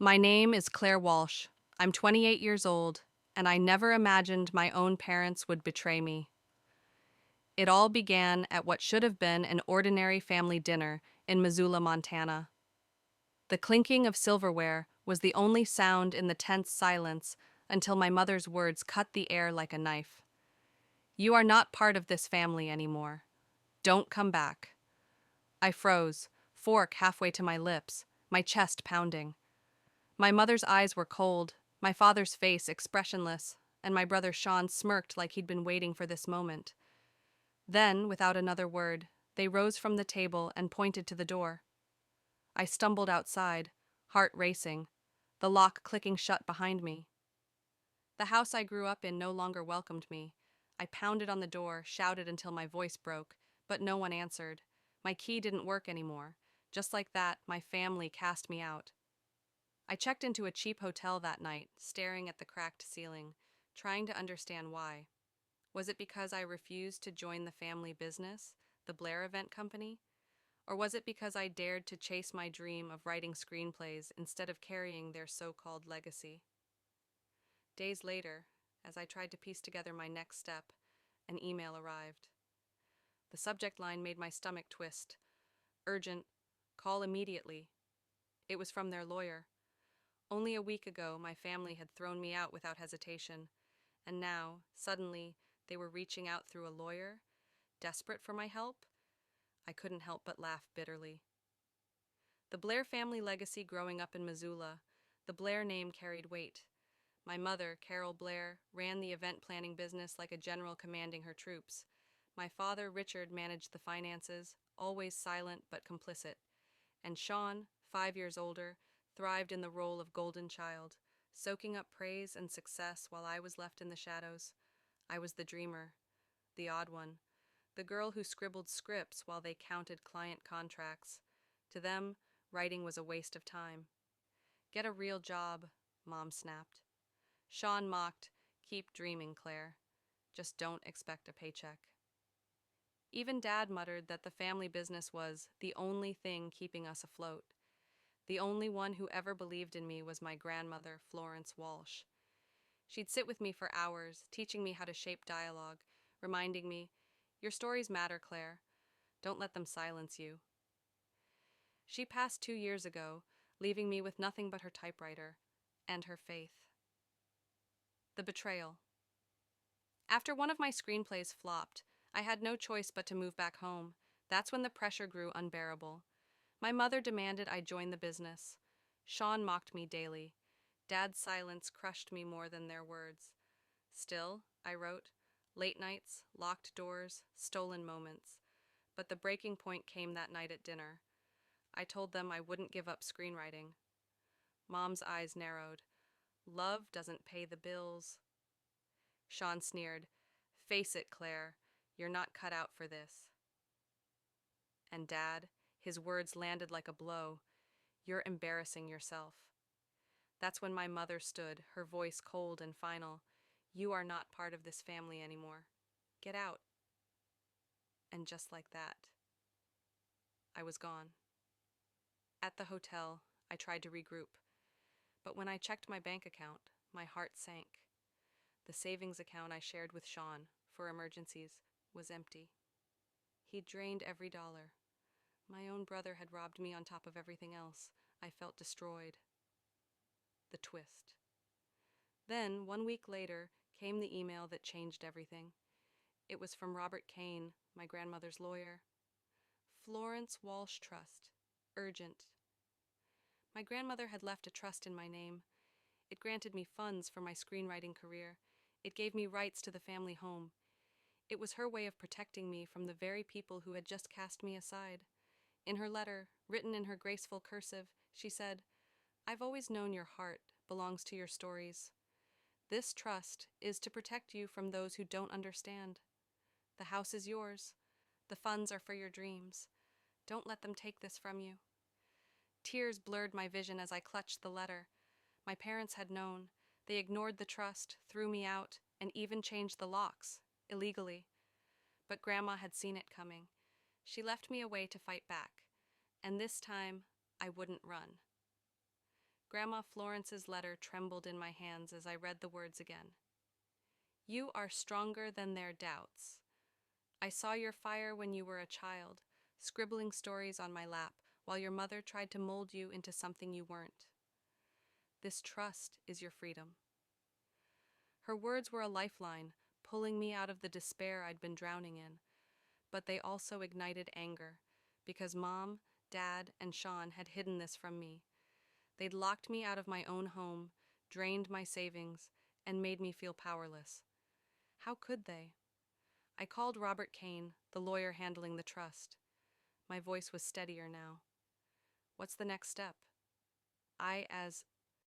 My name is Claire Walsh. I'm 28 years old, and I never imagined my own parents would betray me. It all began at what should have been an ordinary family dinner in Missoula, Montana. The clinking of silverware was the only sound in the tense silence until my mother's words cut the air like a knife. "You are not part of this family anymore. Don't come back." I froze, fork halfway to my lips, my chest pounding. My mother's eyes were cold, my father's face expressionless, and my brother Sean smirked like he'd been waiting for this moment. Then, without another word, they rose from the table and pointed to the door. I stumbled outside, heart racing, the lock clicking shut behind me. The house I grew up in no longer welcomed me. I pounded on the door, shouted until my voice broke, but no one answered. My key didn't work anymore. Just like that, my family cast me out. I checked into a cheap hotel that night, staring at the cracked ceiling, trying to understand why. Was it because I refused to join the family business, the Blair Event Company? Or was it because I dared to chase my dream of writing screenplays instead of carrying their so-called legacy? Days later, as I tried to piece together my next step, an email arrived. The subject line made my stomach twist. Urgent, call immediately. It was from their lawyer. Only a week ago, my family had thrown me out without hesitation, and now, suddenly, they were reaching out through a lawyer, desperate for my help? I couldn't help but laugh bitterly. The Blair family legacy growing up in Missoula, the Blair name carried weight. My mother, Carol Blair, ran the event planning business like a general commanding her troops. My father, Richard, managed the finances, always silent but complicit. And Sean, 5 years older, thrived in the role of golden child, soaking up praise and success while I was left in the shadows. I was the dreamer, the odd one, the girl who scribbled scripts while they counted client contracts. To them, writing was a waste of time. "Get a real job," Mom snapped. Sean mocked, "Keep dreaming, Claire. Just don't expect a paycheck." Even Dad muttered that the family business was the only thing keeping us afloat. The only one who ever believed in me was my grandmother, Florence Walsh. She'd sit with me for hours, teaching me how to shape dialogue, reminding me, "Your stories matter, Claire. Don't let them silence you." She passed 2 years ago, leaving me with nothing but her typewriter and her faith. The Betrayal. After one of my screenplays flopped, I had no choice but to move back home. That's when the pressure grew unbearable. My mother demanded I join the business. Sean mocked me daily. Dad's silence crushed me more than their words. Still, I wrote, late nights, locked doors, stolen moments. But the breaking point came that night at dinner. I told them I wouldn't give up screenwriting. Mom's eyes narrowed. "Love doesn't pay the bills." Sean sneered, "Face it, Claire, you're not cut out for this." And Dad, his words landed like a blow, "You're embarrassing yourself." That's when my mother stood, her voice cold and final. "You are not part of this family anymore. Get out." And just like that, I was gone. At the hotel, I tried to regroup, but when I checked my bank account, my heart sank. The savings account I shared with Sean for emergencies was empty. He'd drained every dollar. My own brother had robbed me on top of everything else. I felt destroyed. The twist. Then, 1 week later, came the email that changed everything. It was from Robert Kane, my grandmother's lawyer. "Florence Walsh Trust. Urgent." My grandmother had left a trust in my name. It granted me funds for my screenwriting career. It gave me rights to the family home. It was her way of protecting me from the very people who had just cast me aside. In her letter, written in her graceful cursive, she said, "I've always known your heart belongs to your stories. This trust is to protect you from those who don't understand. The house is yours. The funds are for your dreams. Don't let them take this from you." Tears blurred my vision as I clutched the letter. My parents had known. They ignored the trust, threw me out, and even changed the locks, illegally. But Grandma had seen it coming. She left me a way to fight back, and this time I wouldn't run. Grandma Florence's letter trembled in my hands as I read the words again. You are stronger than their doubts. I saw your fire when you were a child, scribbling stories on my lap while your mother tried to mold you into something you weren't. This trust is your freedom. Her words were a lifeline, pulling me out of the despair I'd been drowning in, but they also ignited anger, because Mom, Dad, and Sean had hidden this from me. They'd locked me out of my own home, drained my savings, and made me feel powerless. How could they? I called Robert Kane, the lawyer handling the trust. My voice was steadier now. What's the next step? I, as